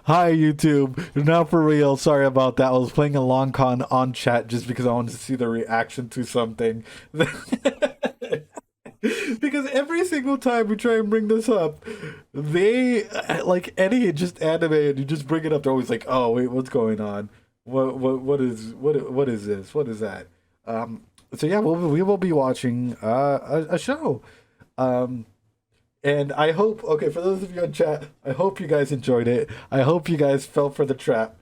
Hi YouTube. Now for real. Sorry about that. I was playing a long con on chat just because I wanted to see the reaction to something. Because every single time we try and bring this up, they like any just anime and you just bring it up, they're always like, "Oh wait, what's going on? What is this? What is that?" Um, so yeah, we will be watching a show. Um, and I hope, okay, for those of you in chat, I hope you guys enjoyed it. I hope you guys fell for the trap.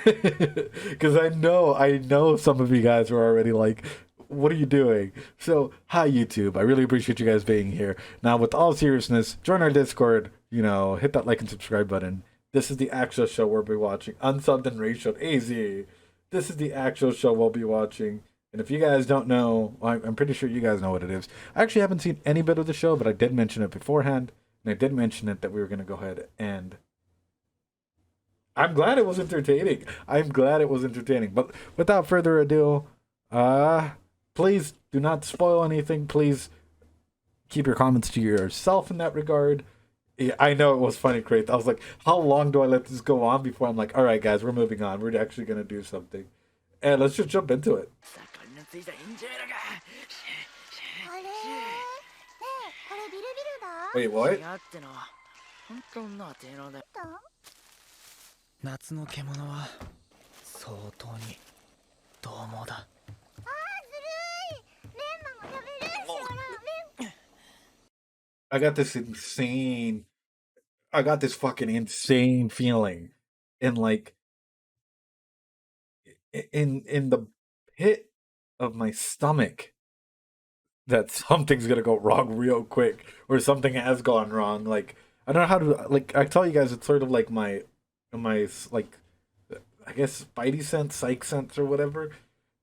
Because I know some of you guys were already like, what are you doing? So, hi, YouTube. I really appreciate you guys being here. Now, with all seriousness, join our Discord, hit that like and subscribe button. This is the actual show we'll be watching. Unsubbed and ratioed. AZ. This is the actual show we'll be watching. And if you guys don't know, I'm pretty sure you guys know what it is. I actually haven't seen any bit of the show, but I did mention it beforehand. And I did mention it that we were going to go ahead and I'm glad it was entertaining. I'm glad it was entertaining. But without further ado, uh please do not spoil anything. Please keep your comments to yourself in that regard. Yeah, I know it was funny, Crate. I was like, how long do I let this go on before I'm like, all right, guys, we're moving on. We're actually gonna do something, and let's just jump into it. あれねえ、これビルビルだ。 Wait, what? 夏の獣は相当に獰猛だ。ずるい。レンマも食べる。知らない。I got this insane. I got this fucking insane feeling, in like in the pit of my stomach that something's gonna go wrong real quick, or something has gone wrong. Like I don't know how to like. I tell you guys, it's sort of like my like I guess spidey sense, psych sense, or whatever.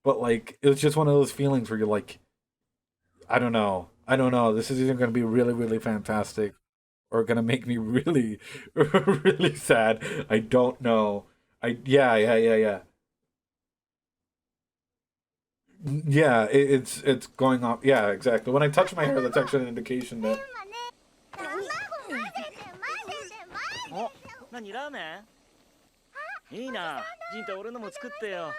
But like it was just one of those feelings where you're like, I don't know. This is either gonna be really really fantastic or gonna make me really really sad. I don't know. Yeah. Yeah, it's going off. Yeah, exactly. When I touch my hair, that's actually an indication that レンマね。卵。何ラーメンいいな。ジンタ俺のも作ってよ。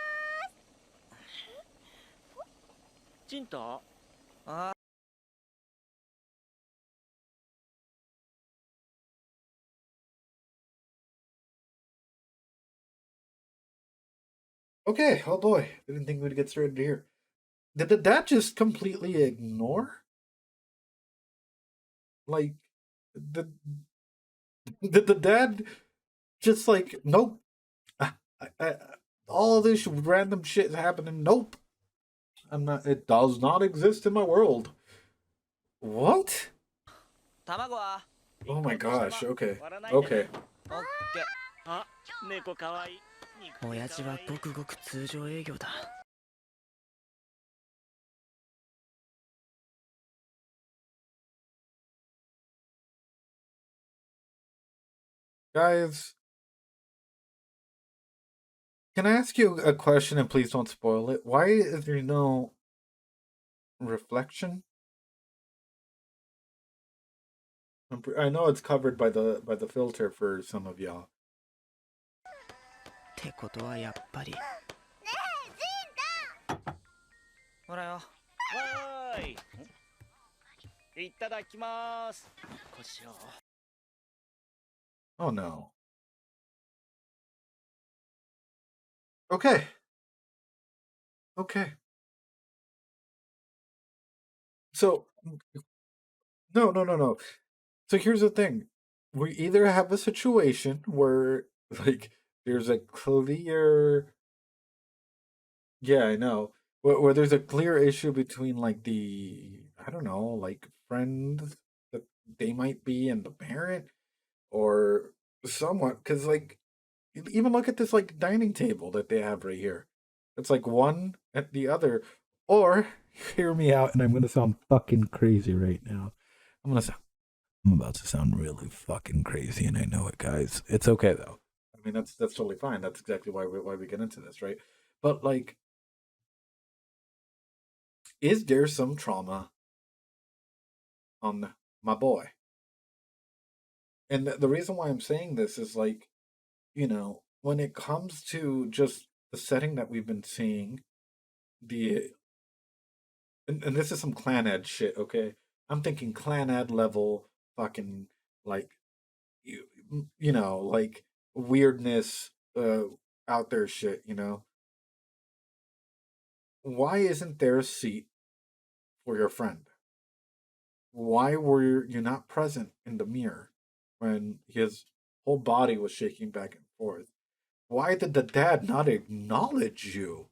ジンタあ。 okay. Oh boy, didn't think we'd get started here. Did the dad just completely ignore? Like, did did the dad just like nope? I, all this random shit is happening. Nope, I'm not. It does not exist in my world. What? 卵は1 Oh 個 my 落とした gosh. ま。Okay. 割らないでね。Okay. オッケー。あ、猫かわいい。肉かわいい。親父はごくごく通常営業だ。Guys, can I ask you a question and please don't spoil it? Why is there no reflection? I know it's covered by the filter for some of y'all. ってことはやっぱり。ねえ、ジンタ。ほらよ。わーい。いただきます。Oh no. Okay. Okay. So no. So here's the thing. We either have a situation where like there's a clear yeah, I know. Where there's a clear issue between like the I don't know, like friends that they might be and the parent or somewhat cuz like even look at this like dining table that they have right here. It's like one at the other. Or hear me out, and I'm gonna sound fucking crazy right now. I'm about to sound really fucking crazy, and I know it, guys. It's okay though. I mean, that's totally fine. That's exactly why we get into this, right? But like, is there some trauma on my boy? And the reason why I'm saying this is like when it comes to just the setting that we've been seeing, the and this is some clan ed shit, okay? I'm thinking clan ed level fucking like you, like weirdness out there shit. Why isn't there a seat for your friend? Why were you not present in the mirror when his whole body was shaking back and forth? Why did the dad not acknowledge you?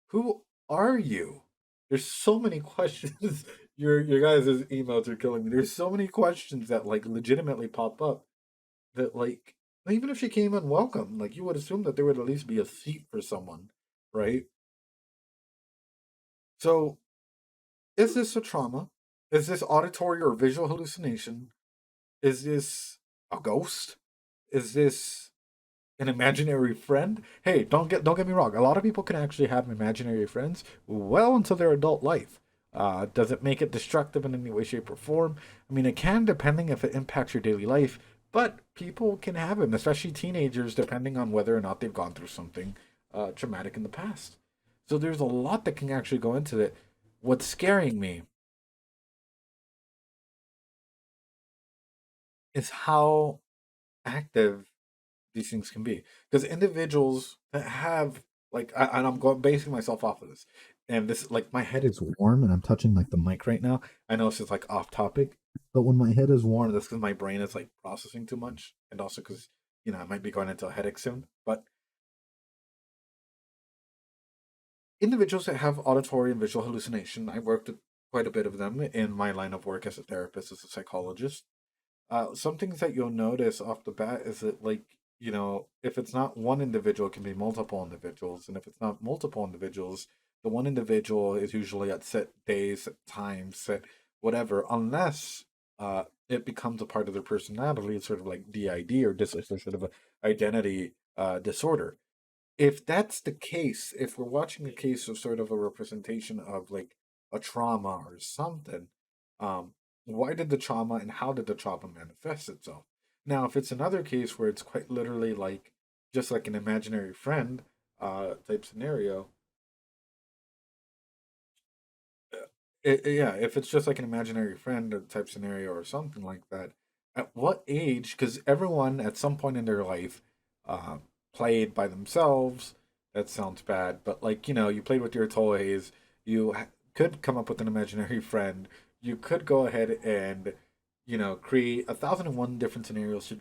Who are you? There's so many questions. Your guys' emails are killing me. There's so many questions that like legitimately pop up that like even if she came unwelcome, like you would assume that there would at least be a seat for someone, right? So is this a trauma? Is this auditory or visual hallucination? Is this a ghost? Is this an imaginary friend? Hey, don't get me wrong. A lot of people can actually have imaginary friends well into their adult life. Does it make it destructive in any way, shape, or form? I mean, it can, depending if it impacts your daily life. But people can have them, especially teenagers, depending on whether or not they've gone through something traumatic in the past. So there's a lot that can actually go into it. What's scaring me is how active these things can be, because individuals that have like and I'm going basing myself off of this, and this like my head is warm and I'm touching like the mic right now. I know this is like off topic, but when my head is warm, that's because my brain is like processing too much, and also because I might be going into a headache soon. But individuals that have auditory and visual hallucination, I've worked with quite a bit of them in my line of work as a therapist, as a psychologist. Some things that you'll notice off the bat is that, like, if it's not one individual, it can be multiple individuals. And if it's not multiple individuals, the one individual is usually at set days, set times, set whatever, unless it becomes a part of their personality. It's sort of like DID or sort of a identity disorder. If that's the case, if we're watching a case of sort of a representation of like a trauma or something, um, why did the trauma and how did the trauma manifest itself? Now, if it's another case where it's quite literally like just like an imaginary friend type scenario, yeah, if it's just like an imaginary friend type scenario or something like that, at what age? Because everyone at some point in their life uh, played by themselves. That sounds bad, but like you played with your toys. You could come up with an imaginary friend. You could go ahead and create 1,001 different scenarios to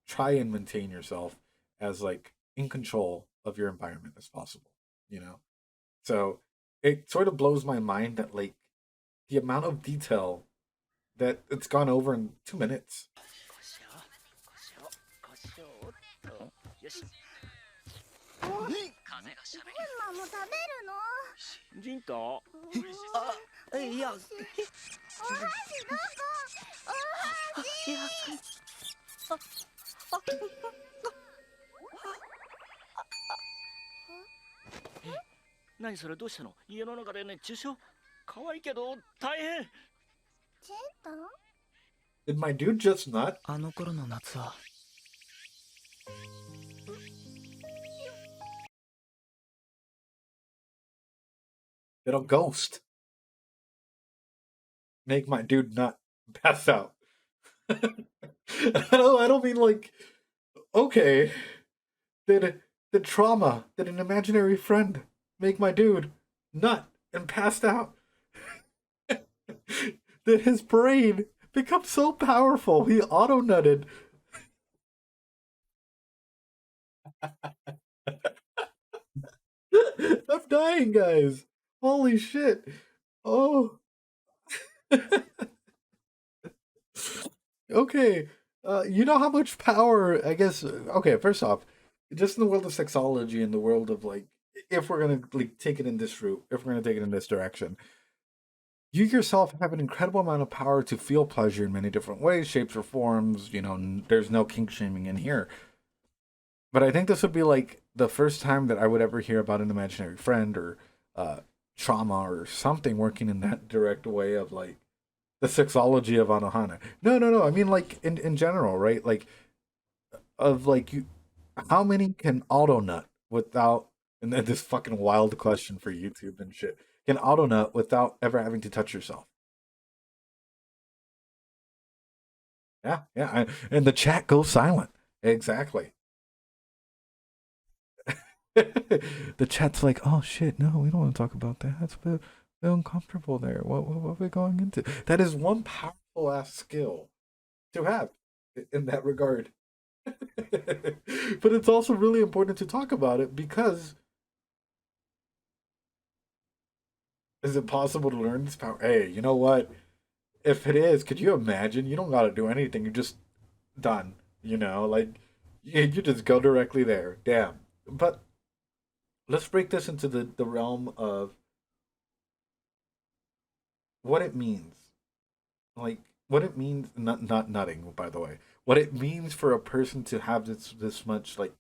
try and maintain yourself as like in control of your environment as possible. You know, so it sort of blows my mind that like the amount of detail that it's gone over in 2 minutes. よしお、コンマも食べるの？ジンタあいやお箸どこ？お箸。いや何それどうしたの家の中で熱中症可愛いけど大変チェンタ？ Did my dude just nut? あの頃の夏は It'll ghost. Make my dude nut pass out. I don't mean like okay. Did trauma, did an imaginary friend make my dude nut and passed out? Did his brain become so powerful he auto nutted? I'm dying, guys. Holy shit. Oh. Okay. You know how much power, I guess. Okay, first off, just in the world of sexology, in the world of like, if we're gonna like take it in this route, if we're gonna take it in this direction, you yourself have an incredible amount of power to feel pleasure in many different ways, shapes, or forms. There's no kink shaming in here. But I think this would be like the first time that I would ever hear about an imaginary friend or uh, trauma or something working in that direct way of like the sexology of Anohana. No, no, no. I mean, like in general, right? Like of like you, how many can auto nut without, and then this fucking wild question for YouTube and shit, can auto nut without ever having to touch yourself? Yeah, yeah, and the chat goes silent. Exactly. The chat's like, oh shit, no, we don't want to talk about that. That's a bit uncomfortable there. What are we going into? That is one powerful ass skill to have in that regard. But it's also really important to talk about it because is it possible to learn this power? Hey, you know what? If it is, could you imagine? You don't got to do anything. You're just done. Like you just go directly there. Damn. But let's break this into the realm of what it means. Like what it means, not nutting, by the way. What it means for a person to have this much like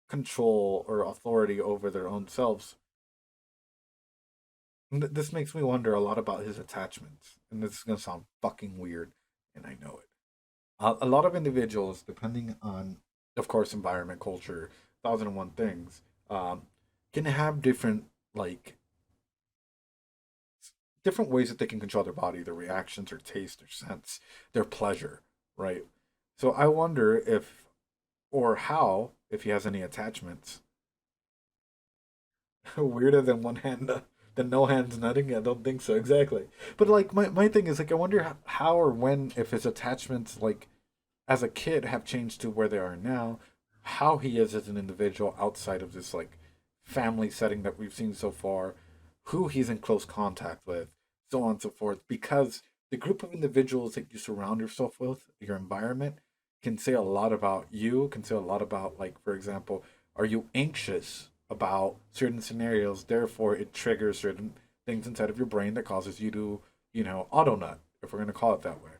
control or authority over their own selves. This makes me wonder a lot about his attachments, and this is gonna sound fucking weird, and I know it. A lot of individuals, depending on, of course, environment, culture, 1001 things, can have like different ways that they can control their body, their reactions, their taste, their sense, their pleasure, right? So I wonder if or how, if he has any attachments, weirder than one hand, than no hands nutting. I don't think so exactly. But like my thing is like I wonder how or when if his attachments like as a kid have changed to where they are now, how he is as an individual outside of this like family setting that we've seen so far, who he's in close contact with, so on and so forth. Because the group of individuals that you surround yourself with, your environment, can say a lot about you, can say a lot about, like, for example, are you anxious about certain scenarios? Therefore, it triggers certain things inside of your brain that causes you to, auto nut, if we're going to call it that way.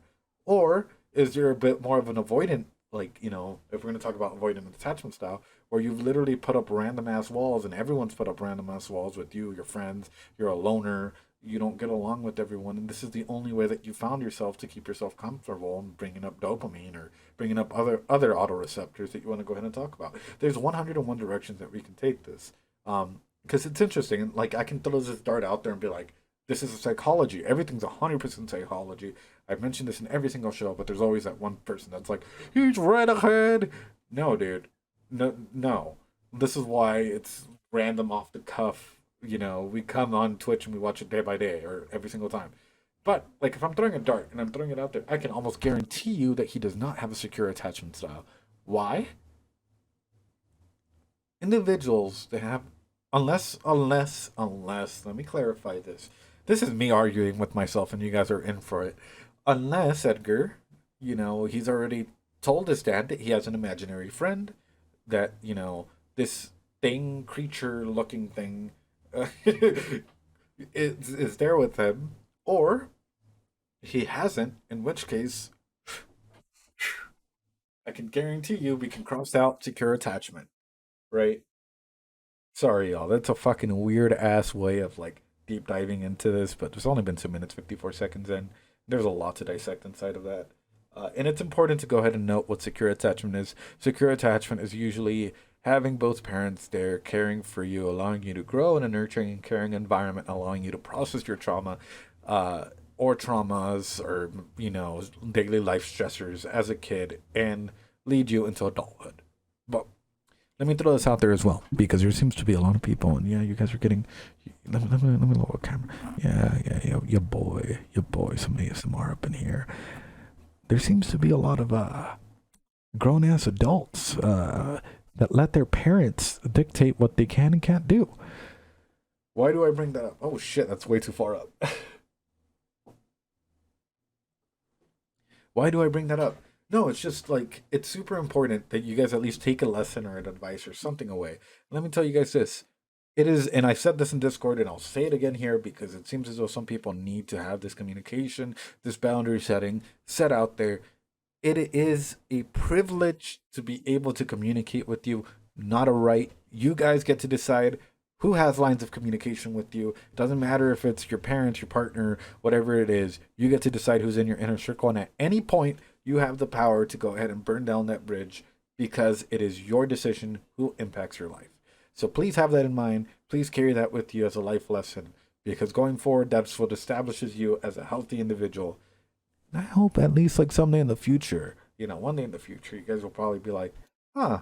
Or is there a bit more of an avoidant, like, if we're going to talk about avoidant attachment style, where you've literally put up random ass walls and everyone's put up random ass walls with you, your friends, you're a loner, you don't get along with everyone, and this is the only way that you found yourself to keep yourself comfortable and bringing up dopamine or bringing up other autoreceptors that you want to go ahead and talk about. There's 101 directions that we can take this, because it's interesting. Like I can throw this dart out there and be like, this is a psychology. Everything's 100% psychology. I've mentioned this in every single show, but there's always that one person that's like, he's right ahead. No, dude. No, no. This is why it's random off the cuff. We come on Twitch and we watch it day by day or every single time. But like if I'm throwing a dart and I'm throwing it out there, I can almost guarantee you that he does not have a secure attachment style. Why? Individuals that have unless let me clarify this. This is me arguing with myself and you guys are in for it. Unless Edgar, he's already told his dad that he has an imaginary friend that, this thing creature looking thing is there with him, or he hasn't, in which case I can guarantee you we can cross out secure attachment, right? Sorry, y'all. That's a fucking weird ass way of like deep diving into this, but there's only been 2 minutes, 54 seconds in. There's a lot to dissect inside of that. And it's important to go ahead and note what secure attachment is. Secure attachment is usually having both parents there caring for you, allowing you to grow in a nurturing and caring environment, allowing you to process your trauma or traumas or, daily life stressors as a kid and lead you into adulthood. But let me throw this out there as well, because there seems to be a lot of people, and yeah, you guys are getting. Let me lower the camera. Yeah, your boy, some ASMR up in here. There seems to be a lot of grown ass adults that let their parents dictate what they can and can't do. Why do I bring that up? Oh shit, that's way too far up. Why do I bring that up? No, it's just like it's super important that you guys at least take a lesson or an advice or something away. Let me tell you guys this. It is, and I said this in Discord, and I'll say it again here because it seems as though some people need to have this communication, this boundary setting set out there. It is a privilege to be able to communicate with you, not a right. You guys get to decide who has lines of communication with you. It doesn't matter if it's your parents, your partner, whatever it is. You get to decide who's in your inner circle, and at any point, you have the power to go ahead and burn down that bridge because it is your decision who impacts your life. So please have that in mind. Please carry that with you as a life lesson because going forward, that's what establishes you as a healthy individual. And I hope at least like someday in the future, one day in the future, you guys will probably be like, huh,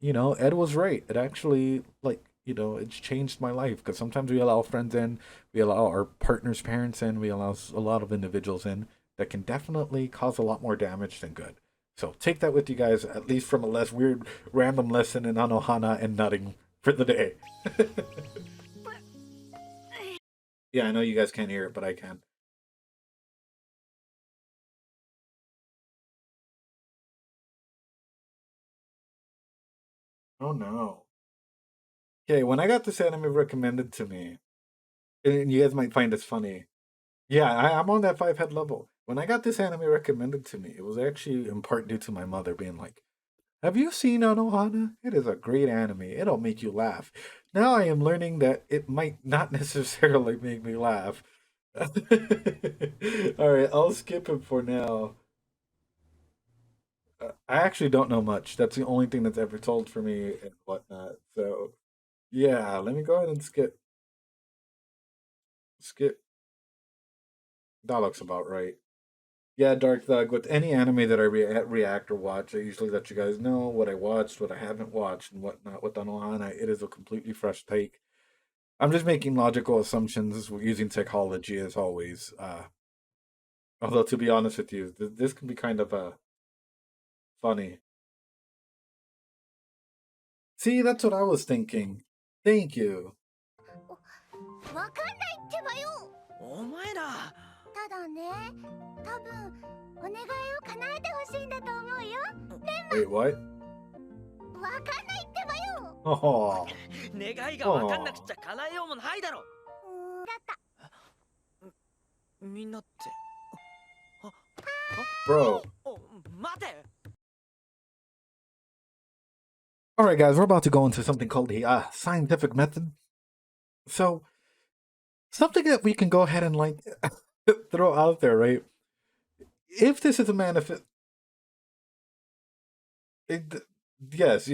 Ed was right. It actually, like, it's changed my life because sometimes we allow friends in, we allow our partner's parents in, we allow a lot of individuals in that can definitely cause a lot more damage than good. So take that with you guys, at least from a less weird random lesson in Anohana and nutting for the day. Yeah, I know you guys can't hear it, but I can. Oh no. Okay, when I got this anime recommended to me, and you guys might find this funny. Yeah, I'm on that five head level. When I got this anime recommended to me, it was actually in part due to my mother being like, "Have you seen Anohana? It is a great anime. It'll make you laugh." Now I am learning that it might not necessarily make me laugh. All right, I'll skip it for now. I actually don't know much. That's the only thing that's ever told for me and whatnot. So yeah, let me go ahead and skip. That looks about right. Yeah, Dark Thug. With any anime that I react or watch, I usually let you guys know what I watched, what I haven't watched, and whatnot. With Anohana, it is a completely fresh take. I'm just making logical assumptions using psychology as always. Although, to be honest with you, this can be kind of funny. See, that's what I was thinking. Thank you. わかんないってばよ。お前らただね、多分お願いを叶えてほしいんだと思うよ。Wait, what? わかんないってばよ。Oh, 願いが分かんなくちゃ叶えようもないだろ。だった。みんなってあ bro. お待て。 All right, guys, we're about to go into something called the scientific method. So, something that we can go ahead and like throw out there, right? If this is a manifest, yes,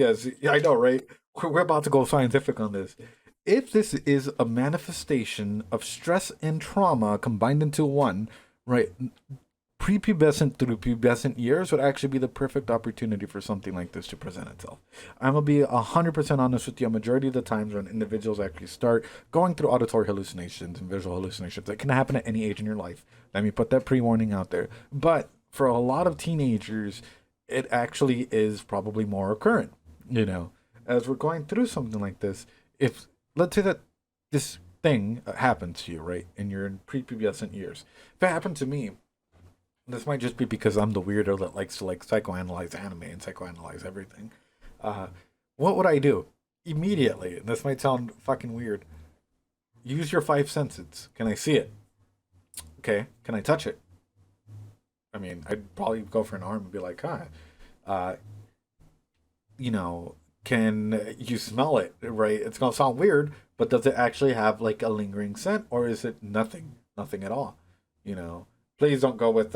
I know, right? We're about to go scientific on this. If this is a manifestation of stress and trauma combined into one, right? Prepubescent through pubescent years would actually be the perfect opportunity for something like this to present itself. I'm gonna be 100% honest with you. A majority of the times when individuals actually start going through auditory hallucinations and visual hallucinations, that can happen at any age in your life. Let me put that pre-warning out there. But for a lot of teenagers, it actually is probably more occurrent. As we're going through something like this, if let's say that this thing happens to you, right, in your prepubescent years, if it happened to me, this might just be because I'm the weirdo that likes to like psychoanalyze anime and psychoanalyze everything. Uh, what would I do immediately? And this might sound fucking weird. Use your five senses. Can I see it? Okay. Can I touch it? I mean, I'd probably go for an arm and be like, "Hi." Uh, can you smell it? Right? It's gonna sound weird, but does it actually have like a lingering scent, or is it nothing? Nothing at all. You know, please don't go with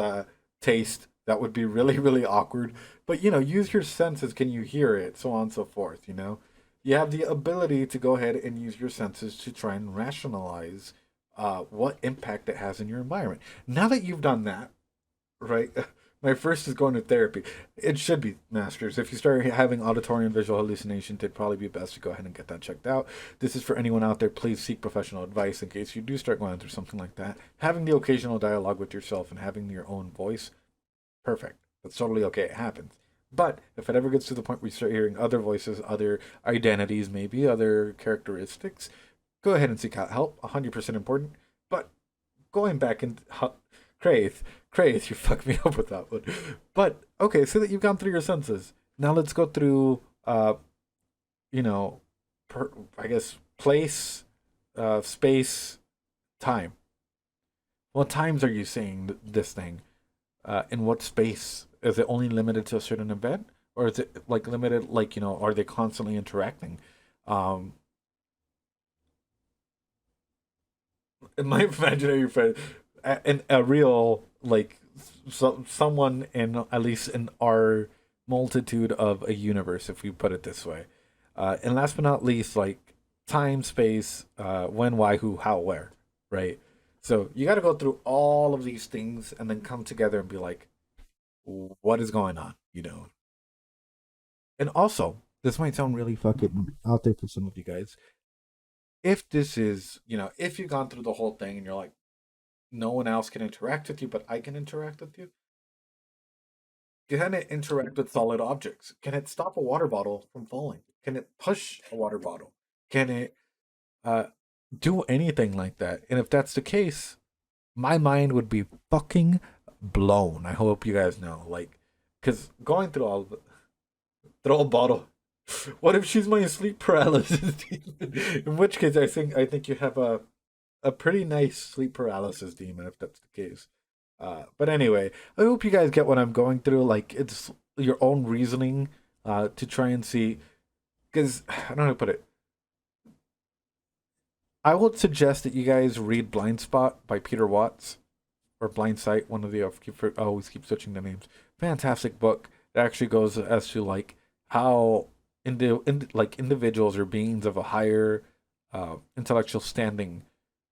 taste. That would be really, really awkward. But use your senses. Can you hear it? So on and so forth. You have the ability to go ahead and use your senses to try and rationalize what impact it has in your environment. Now that you've done that, right? My first is going to therapy. It should be, masters. If you start having auditory and visual hallucinations, it'd probably be best to go ahead and get that checked out. This is for anyone out there. Please seek professional advice in case you do start going through something like that. Having the occasional dialogue with yourself and having your own voice, perfect. That's totally okay. It happens. But if it ever gets to the point where you start hearing other voices, other identities, maybe other characteristics, go ahead and seek out help. 100% important. But going back and Craith, you fucked me up with that one. But okay, so that you've gone through your senses. Now let's go through, you know, I guess place, space, time. What times are you seeing this thing? In what space? Is it only limited to a certain event, or is it like limited? Like are they constantly interacting? Um, in my imaginary friend, and a real like someone in, at least in our multitude of a universe, if we put it this way. And last but not least, like time, space, when, why, who, how, where, right? So you got to go through all of these things and then come together and be like, what is going on, you know? And also, this might sound really fucking out there for some of you guys. If this is, if you've gone through the whole thing and you're like, no one else can interact with you, but I can interact with you, can it interact with solid objects? Can it stop a water bottle from falling? Can it push a water bottle? Can it uh, do anything like that? And if that's the case, my mind would be fucking blown. I hope you guys know. Like, because going through all of it, throw a bottle. What if she's my sleep paralysis demon? In which case, I think you have a pretty nice sleep paralysis demon if that's the case. But anyway, I hope you guys get what I'm going through. Like, it's your own reasoning to try and see. Because, I don't know how to put it. I would suggest that you guys read Blind Spot by Peter Watts, or Blind Sight, one of the, I always keep switching the names. Fantastic book. It actually goes as to, like, how like individuals or beings of a higher intellectual standing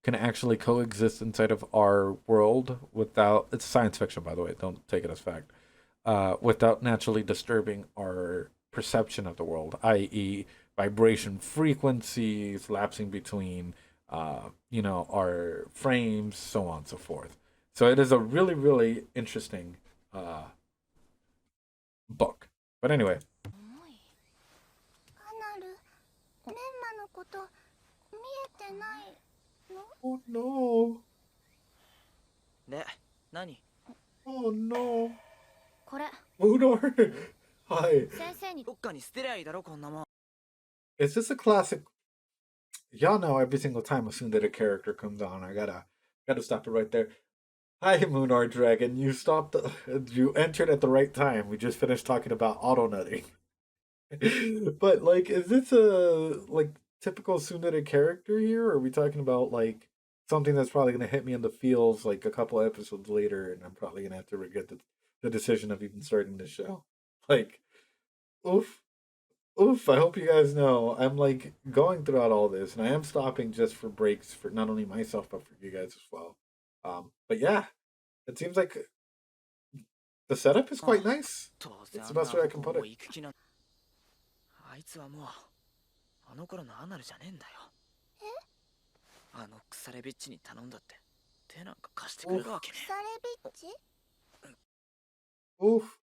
can actually coexist inside of our world without, it's science fiction, by the way, don't take it as fact, without naturally disturbing our perception of the world, i.e., vibration frequencies lapsing between our frames, so on and so forth. So it is a really, really interesting book. But anyway, 重いカナルメンマのこと見えてないの oh no, で、何？ oh no, これ Udor. Hi, 先生にどっかに捨てりゃいいだろこんなもん。 is this a classic? Y'all know every single time as soon that a character comes on, I gotta stop it right there. Hi, Moonar Dragon. You stopped. You entered at the right time. We just finished talking about auto nutting. But like, is this a like typical Tsundere character here, or are we talking about like something that's probably gonna hit me in the feels like a couple episodes later, and I'm probably gonna have to regret the decision of even starting the show? Like, oof, oof. I hope you guys know I'm like going throughout all this, and I am stopping just for breaks for not only myself but for you guys as well. But yeah, it seems like the setup is quite ああ、nice. 当 That's 然 the あん best な way I 方 can 向 put も it. 行く気な。あいつはもうあの頃のアナルじゃねえんだよ。あの腐れビッチに頼んだって手なんか貸してくれるわけね腐れビッチ Oof.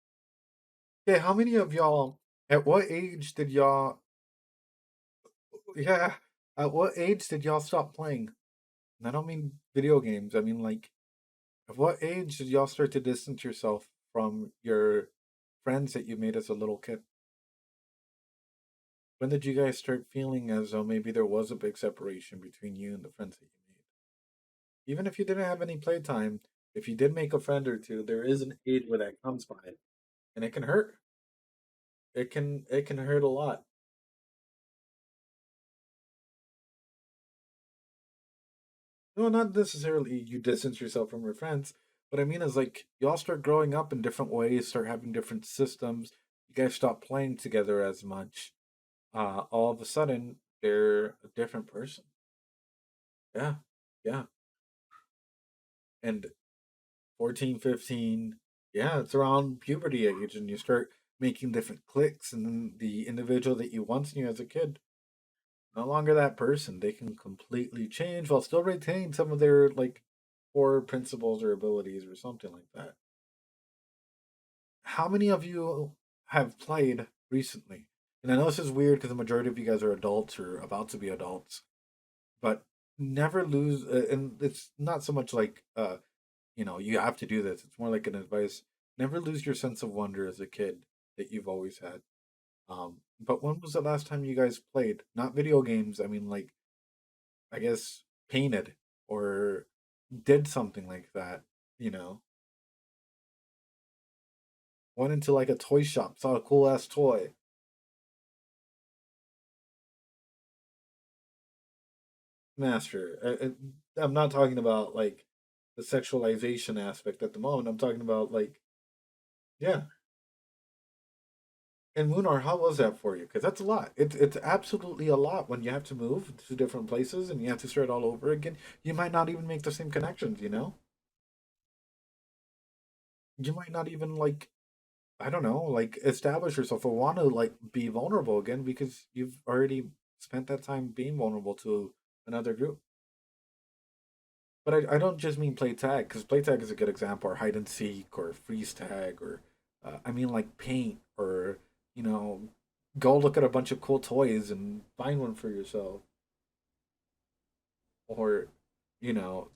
Okay, how many of y'all, at what age did y'all, yeah, at what age did y'all stop playing? And I don't mean video games. I mean, like, at what age did y'all start to distance yourself from your friends that you made as a little kid? When did you guys start feeling as though maybe there was a big separation between you and the friends that you made? Even if you didn't have any playtime, if you did make a friend or two, there is an age where that comes by, and it can hurt. It can hurt a lot. No, not necessarily you distance yourself from your friends. What I mean is like y'all start growing up in different ways, start having different systems. You guys stop playing together as much. All of a sudden they're a different person. Yeah, yeah. And 14, 15, yeah, it's around puberty age, and you start making different clicks, and then the individual that you once knew as a kid, no longer that person. They can completely change while still retain some of their like core principles or abilities or something like that. How many of you have played recently? And I know this is weird because the majority of you guys are adults or about to be adults, but never lose. And it's not so much like you have to do this. It's more like an advice. Never lose your sense of wonder as a kid that you've always had. But when was the last time you guys played? Not video games. I mean, like I guess painted or did something like that. You know, went into like a toy shop, saw a cool ass toy. Master. I'm not talking about like the sexualization aspect at the moment. I'm talking about like, yeah. And Lunar, how was that for you? Because that's a lot. It's absolutely a lot when you have to move to different places and you have to start all over again. You might not even make the same connections, you know? You might not even like, I don't know, like establish yourself or want to like be vulnerable again because you've already spent that time being vulnerable to another group. But I don't just mean play tag because play tag is a good example, or hide and seek, or freeze tag, or I mean like paint, or you know, go look at a bunch of cool toys and find one for yourself, or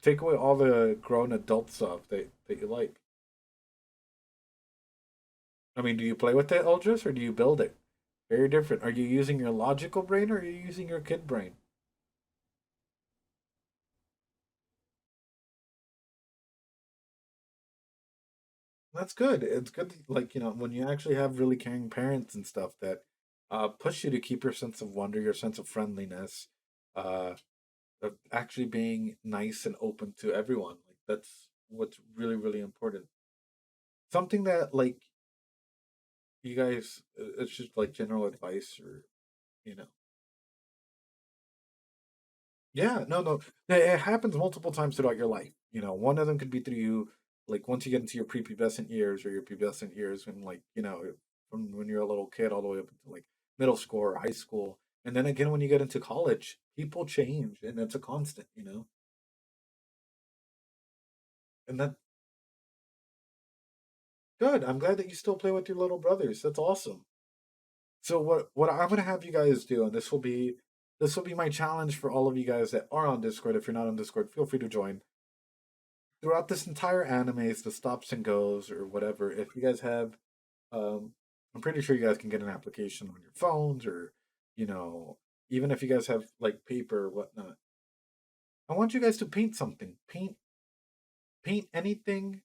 take away all the grown adult stuff that you like. I mean, do you play with it, Eldris, or do you build it? Very different. Are you using your logical brain or are you using your kid brain? That's good. It's good, like, when you actually have really caring parents and stuff that push you to keep your sense of wonder, your sense of friendliness, uh, of actually being nice and open to everyone. Like, that's what's really, really important. Something that, like, you guys, it's just like general advice or, you know, yeah, no, no. It happens multiple times throughout your life. One of them could be through you, like once you get into your prepubescent years or your pubescent years, when like from when you're a little kid all the way up into like middle school or high school, and then again when you get into college, people change, and it's a constant. And that good. I'm glad that you still play with your little brothers. That's awesome. So what I'm gonna have you guys do, and this will be my challenge for all of you guys that are on Discord. If you're not on Discord, feel free to join throughout this entire animes, the stops and goes or whatever. If you guys have, um, I'm pretty sure you guys can get an application on your phones or, you know, even if you guys have like paper or whatnot. I want you guys to paint something. Paint anything.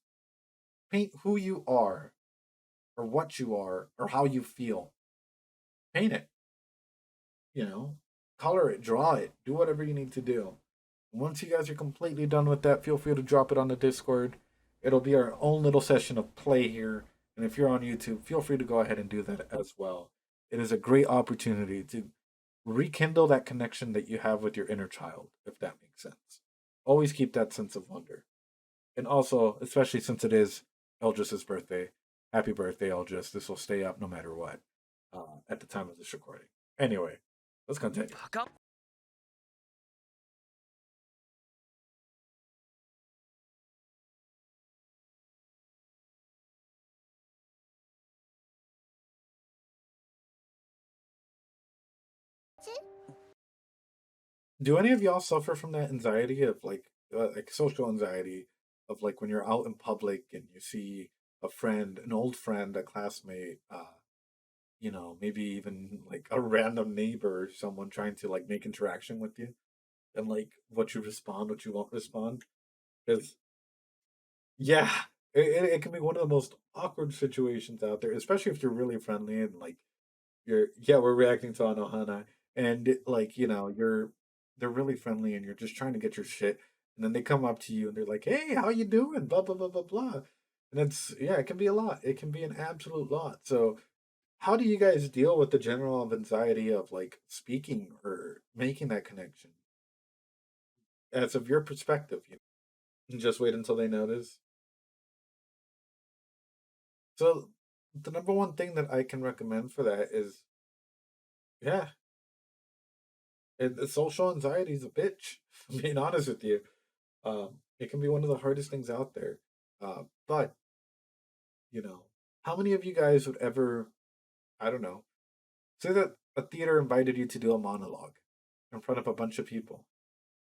Paint who you are or what you are or how you feel. Paint it. You know, color it, draw it, do whatever you need to do. Once you guys are completely done with that, feel free to drop it on the Discord. It'll be our own little session of play here. And if you're on YouTube, feel free to go ahead and do that as well. It is a great opportunity to rekindle that connection that you have with your inner child, if that makes sense. Always keep that sense of wonder. And also, especially since it is Eldris's birthday, happy birthday, Eldris. This will stay up no matter what at the time of this recording. Anyway, let's continue. バカ Do any of y'all suffer from that anxiety of like social anxiety of like when you're out in public and you see a friend, an old friend, a classmate, maybe even like a random neighbor or someone trying to like make interaction with you and like what you respond, what you won't respond? Because yeah, it can be one of the most awkward situations out there, especially if you're really friendly and like we're reacting to Anohana, and like they're really friendly, and you're just trying to get your shit, and then they come up to you and they're like, "Hey, how you doing?" Blah blah blah blah blah, and it can be a lot. It can be an absolute lot. So, how do you guys deal with the general anxiety of like speaking or making that connection, as of your perspective? And just wait until they notice. So, the number one thing that I can recommend for that is, yeah, social anxiety is a bitch. I'm being honest with you. It can be one of the hardest things out there. But you know, how many of you guys would ever, I don't know, say that a theater invited you to do a monologue in front of a bunch of people?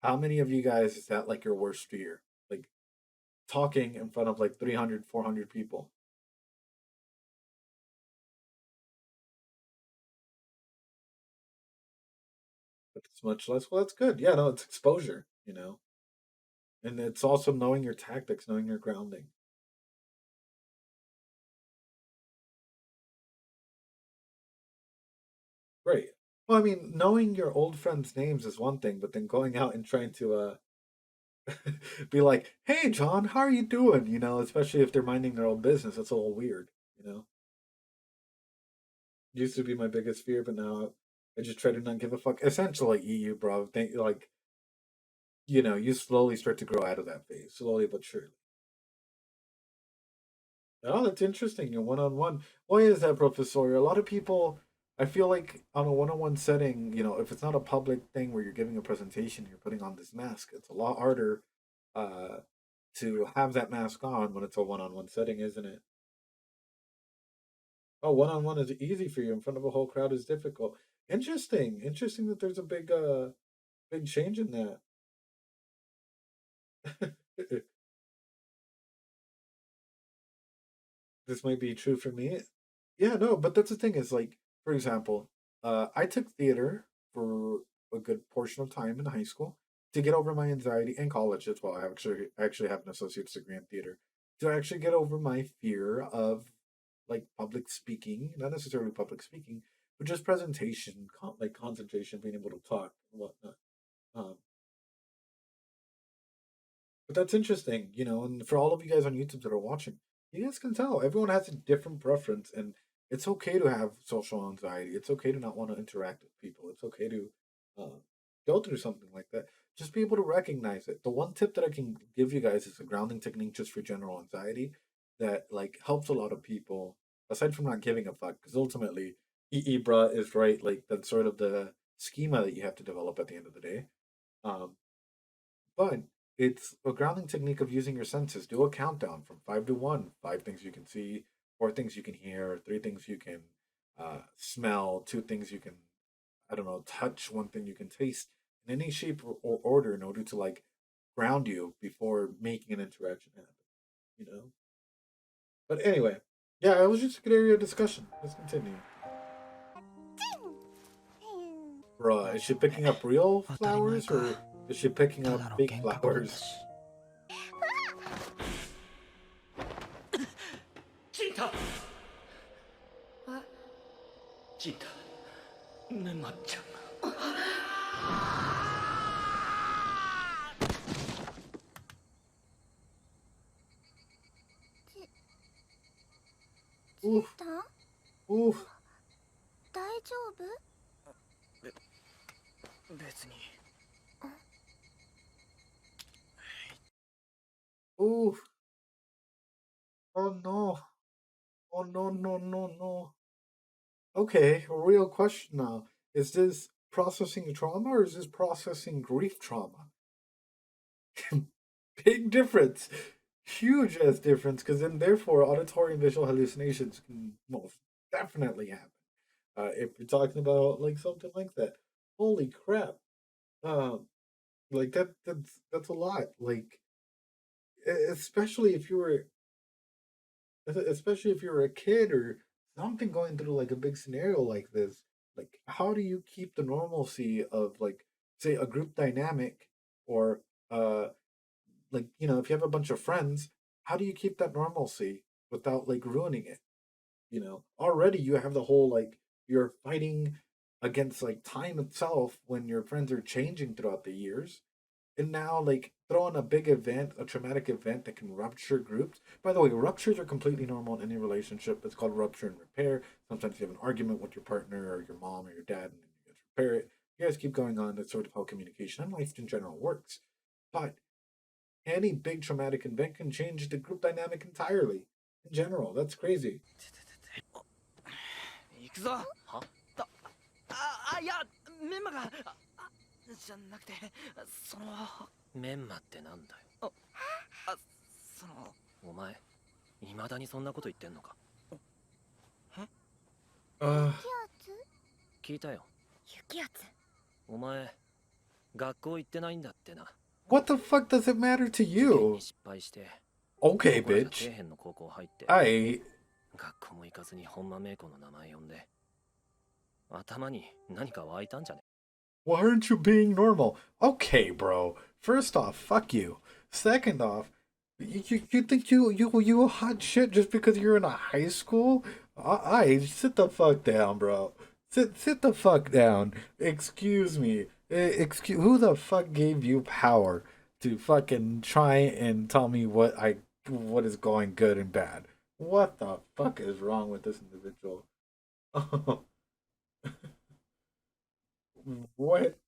How many of you guys is that like your worst fear? Like talking in front of like 300, 400 people? It's much less. Well, that's good. Yeah, no, it's exposure, and it's also knowing your tactics, knowing your grounding. Great. Well, I mean, knowing your old friends' names is one thing, but then going out and trying to Be like, "Hey, John, how are you doing?" Especially if they're minding their own business. That's a little weird. Used to be my biggest fear, but now I just try to not give a fuck. Essentially, EU, bro. You slowly start to grow out of that phase, slowly but surely. Oh, that's interesting. You're one on one. Why is that, Professor? A lot of people, I feel like on a one on one setting, if it's not a public thing where you're giving a presentation, you're putting on this mask. It's a lot harder uh, to have that mask on when it's a one on one setting, isn't it? Oh, one on one is easy for you. In front of a whole crowd is difficult. Interesting. Interesting that there's a big change in that. This might be true for me. Yeah, no, but that's the thing is like, for example, I took theater for a good portion of time in high school to get over my anxiety and college as well. I actually have an associate's degree in theater to actually get over my fear of like public speaking, not necessarily public speaking, but just presentation, like concentration, being able to talk and whatnot. Um, but that's interesting, and for all of you guys on YouTube that are watching, you guys can tell everyone has a different preference, and it's okay to have social anxiety. It's okay to not want to interact with people. It's okay to uh, go through something like that. Just be able to recognize it. The one tip that I can give you guys is a grounding technique just for general anxiety that like helps a lot of people. Aside from not giving a fuck, because ultimately, Ibra is right. Like that's sort of the schema that you have to develop at the end of the day. Um, but it's a grounding technique of using your senses. Do a countdown from 5 to 1. 5 things you can see, 4 things you can hear, 3 things you can smell, 2 things you can, I don't know, touch, 1 thing you can taste in any shape or order in order to like ground you before making an interaction happen, you know? But anyway, yeah, it was just a good area of discussion. Let's continue. Bruh, is she picking up real 当たり前 flowers か or is she picking た up だの fake 幻覚なんだ flowers? しチンタチンタメンマちゃんチン Oof, タン oof. 大丈夫？別に Oof. Oh no. Oh no, no, no, no. Okay, a real question now. Is this processing trauma or is this processing grief trauma? Big difference. Huge ass difference, because then therefore auditory and visual hallucinations can most definitely happen. If you're talking about like something like that. Holy crap. Um, like that's a lot. Like especially if you were especially if you're a kid or something going through like a big scenario like this, like how do you keep the normalcy of like say a group dynamic or like if you have a bunch of friends, how do you keep that normalcy without like ruining it? Already you have the whole like you're fighting against like time itself when your friends are changing throughout the years, and now, like, throw in a big event, a traumatic event that can rupture groups. By the way, ruptures are completely normal in any relationship. It's called rupture and repair. Sometimes you have an argument with your partner or your mom or your dad, and then you guys repair it. You guys keep going on. That's sort of how communication and life in general works. But any big traumatic event can change the group dynamic entirely. In general, that's crazy. 行くぞはいやメンマがじゃなくてそのメンマってなんだよそのお前未だにそんなこと言ってんのかUh, 聞いたよ雪圧お前学校行ってないんだってな what the fuck does it matter to 受験 you? に失敗して Okay, ここらが bitch. 底辺の高校入って I. 学校も行かずに本間メイコの名前呼んで頭に何か湧いたんじゃね Why aren't you being normal? Okay, bro. First off, fuck you. Second off, you think you a hot shit just because you're in a high school? I sit the fuck down, bro. Sit the fuck down. Excuse me. Excuse who the fuck gave you power to fucking try and tell me what is going good and bad. What the fuck is wrong with this individual? What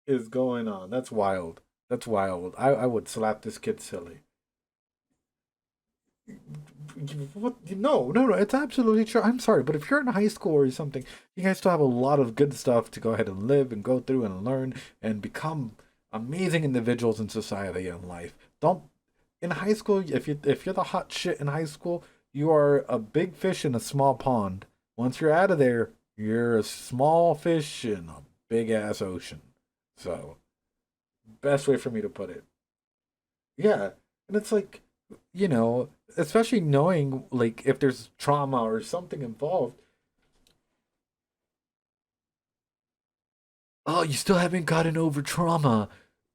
is going on? That's wild. That's wild. I would slap this kid silly. What? No, no, no. It's absolutely true. I'm sorry, but if you're in high school or something, you guys still have a lot of good stuff to go ahead and live and go through and learn and become amazing individuals in society and life. Don't in high school, if you're the hot shit in high school, you are a big fish in a small pond. Once you're out of there, you're a small fish in a big ass ocean. So, best way for me to put it. Yeah, and it's like, especially knowing like if there's trauma or something involved. Oh, you still haven't gotten over trauma.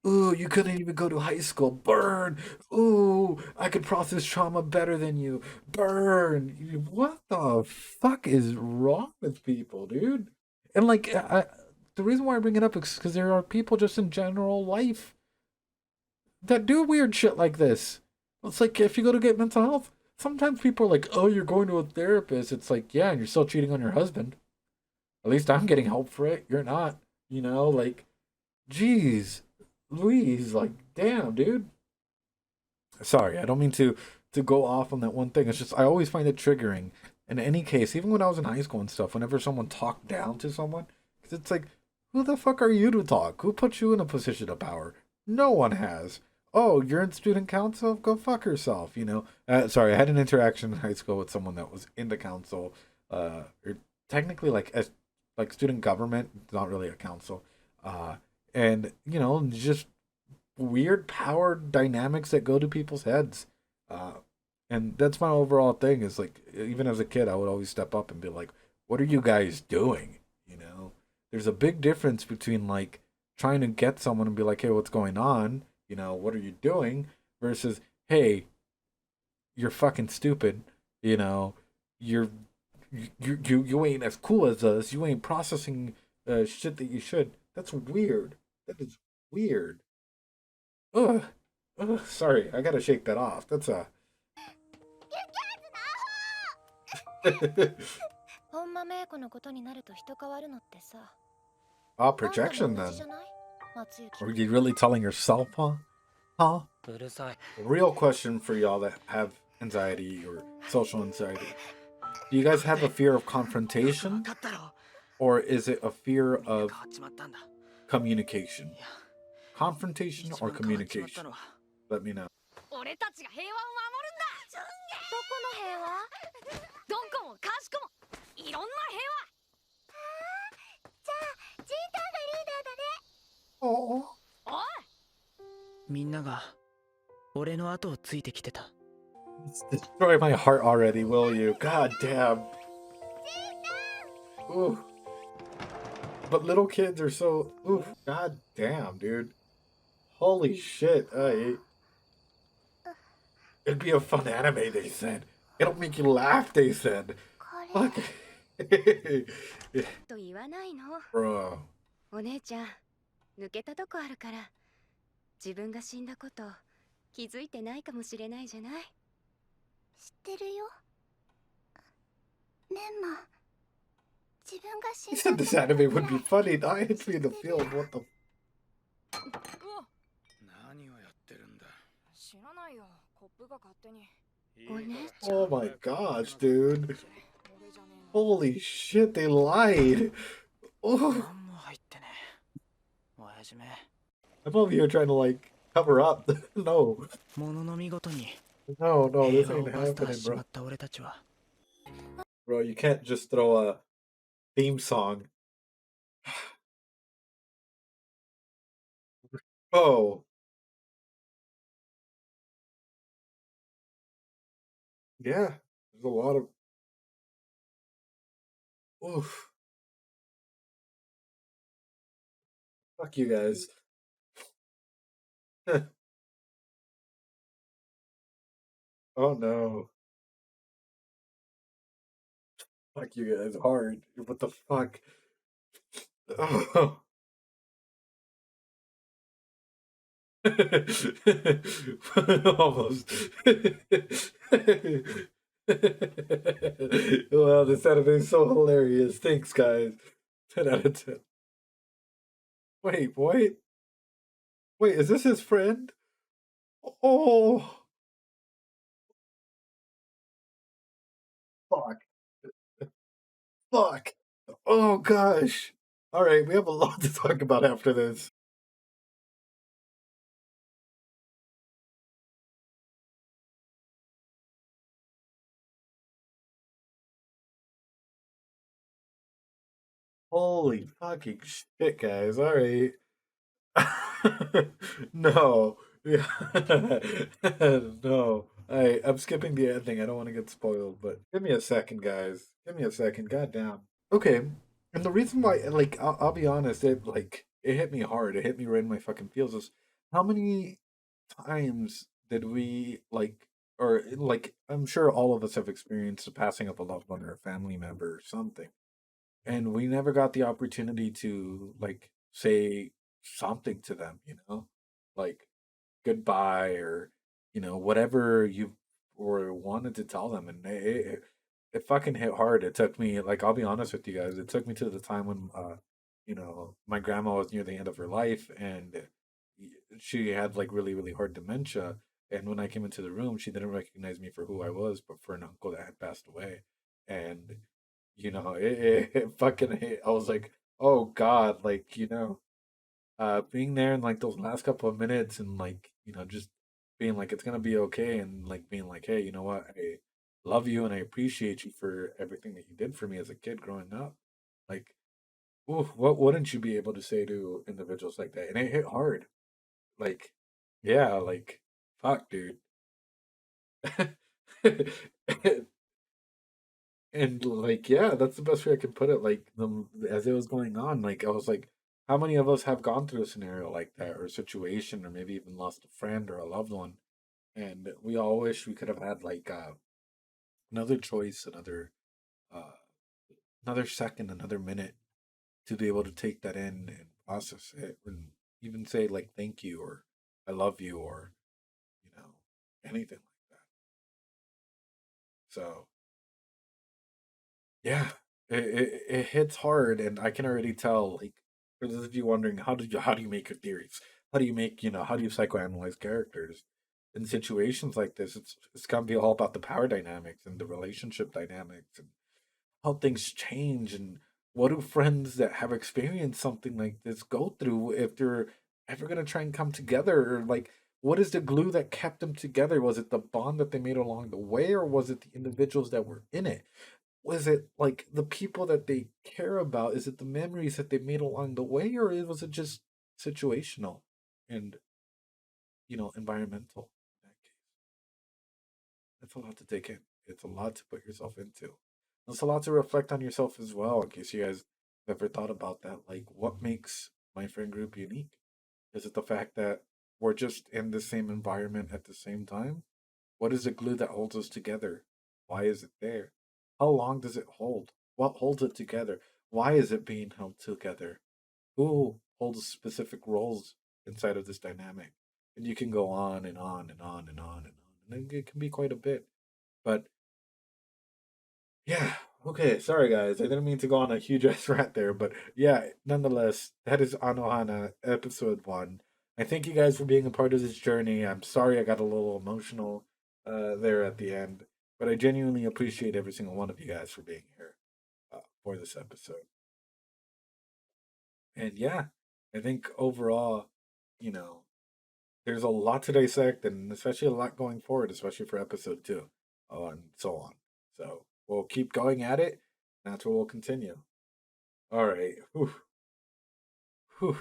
Ooh, you couldn't even go to high school. Burn. Ooh, I could process trauma better than you. Burn. What the fuck is wrong with people, dude? And like, the reason why I bring it up is because there are people just in general life that do weird shit like this. It's like if you go to get mental health, sometimes people are like, "Oh, you're going to a therapist." It's like, yeah, and you're still cheating on your husband. At least I'm getting help for it. You're not. Like, geez, Louise, like, damn, dude. Sorry, I don't mean to go off on that one thing. It's just I always find it triggering. In any case, even when I was in high school and stuff, whenever someone talked down to someone, 'cause it's like, who the fuck are you to talk? Who put you in a position of power? No one has. Oh, you're in student council? Go fuck yourself. Sorry, I had an interaction in high school with someone that was in the council, or technically like as like student government, it's not really a council, and just weird power dynamics that go to people's heads. Uh, and that's my overall thing is like, even as a kid, I would always step up and be like, what are you guys doing? There's a big difference between like trying to get someone and be like, hey, what's going on? What are you doing? Versus, hey, you're fucking stupid. You're you ain't as cool as us. You ain't processing shit that you should. That's weird. That is weird. Ugh. Ugh. Sorry, I gotta shake that off. That's a. 本間メイ子のことになると人変わるのってさ、Oh, あんた projection も同 then. じじゃない？松雪。 Are you really telling yourself, huh? Huh? うるさい。 Real question for y'all that have anxiety or social anxiety. Do you guys have a fear of confrontation? 分かったろ。 Or is it a fear 変わ of っちまったんだ。 communication? いや、 Confrontation 一 or 番変わっちまった communication? のは。 Let me know. 俺たちが平和を守るんだ。どこの平和？どこもかしこもいろんな平じゃあジーターがリーダーだね。 Oh. 和。おい。みんなが俺の後をついてきてた。 Destroy my heart already, will you? God damn. Ooh. But little kids are so. Oof. God damn, dude. Holy shit. It'd be a fun anime, they said. It'll make you laugh, they said. これ Fuck. と言わないの。 Bro. お姉ちゃん、抜けたとこあるから、自分が死んだこと気づいてないかもしれないじゃない。知ってるよ。メンマ、自分が死 He ん said だ this anime would be funny. Now I see the film. What the. 何をやってるんだ。知らないよ。コップが勝手に。お姉ちゃん。 Oh my gosh, dude. 俺じゃねえの。 Holy shit, they lied. Oh, 何も入ってねえ。親父め。 I'm over here trying to like cover up. No, ものの見事に no, no, this 平和を ain't バスター happening, しちま bro. った俺たちは。 Bro, you can't just throw a theme song. Oh, yeah. There's a lot of. Oof. Fuck you guys. Oh no. Fuck you guys hard. What the fuck? Oh. Almost. Wow, this anime is so hilarious. Thanks, guys. 10 out of 10. Wait, what? Wait, is this his friend? Oh, fuck. Fuck. Oh, gosh. All right, we have a lot to talk about after this. Holy fucking shit, guys. All right. No. Yeah. No. I'm skipping the ending. I don't want to get spoiled, but give me a second, guys. Give me a second. Goddamn. Okay. And the reason why, like, I'll be honest, it hit me hard. It hit me right in my fucking feels. Is how many times did we or like, I'm sure all of us have experienced the passing of a loved one or a family member or something, and we never got the opportunity to like say something to them, like goodbye or whatever you or wanted to tell them, and it fucking hit hard. It took me, like, I'll be honest with you guys, it took me to the time when my grandma was near the end of her life, and she had like really really hard dementia, and when I came into the room she didn't recognize me for who I was, but for an uncle that had passed away. And it fucking hit. I was like, oh God, like, being there in like those last couple of minutes, and like, just being like, it's gonna be okay, and like being like, hey, you know what? I love you and I appreciate you for everything that you did for me as a kid growing up. Like, oof, what wouldn't you be able to say to individuals like that? And it hit hard. Like, yeah, like, fuck, dude. And like, yeah, that's the best way I can put it. Like, as it was going on, like, I was like, how many of us have gone through a scenario like that, or a situation, or maybe even lost a friend or a loved one, and we all wish we could have had like another choice, uh, another second, another minute to be able to take that in and process it, and even say like thank you or I love you, or you know anything like that. So yeah, it hits hard, and I can already tell. Like, for those of you wondering, how do you make your theories? How do you make how do you psychoanalyze characters in situations like this? It's gonna be all about the power dynamics and the relationship dynamics, and how things change, and what do friends that have experienced something like this go through if they're ever gonna try and come together, or like, what is the glue that kept them together? Was it the bond that they made along the way, or was it the individuals that were in it? Was it like the people that they care about? Is it the memories that they made along the way, or was it just situational and environmental? In that case, it's a lot to take in. It's a lot to put yourself into. It's a lot to reflect on yourself as well. In case you guys have ever thought about that, like, what makes my friend group unique? Is it the fact that we're just in the same environment at the same time? What is the glue that holds us together? Why is it there? How long does it hold? What holds it together? Why is it being held together? Who holds specific roles inside of this dynamic? And you can go on and on and on and on and on. And it can be quite a bit. But yeah, okay, sorry guys. I didn't mean to go on a huge ass rant there, but yeah, nonetheless, that is Anohana episode 1. I thank you guys for being a part of this journey. I'm sorry I got a little emotional there at the end, but I genuinely appreciate every single one of you guys for being here for this episode. And yeah, I think overall, you know, there's a lot to dissect, and especially a lot going forward, especially for episode 2, and so on. So we'll keep going at it. That's where we'll continue. All right. Whew. Whew.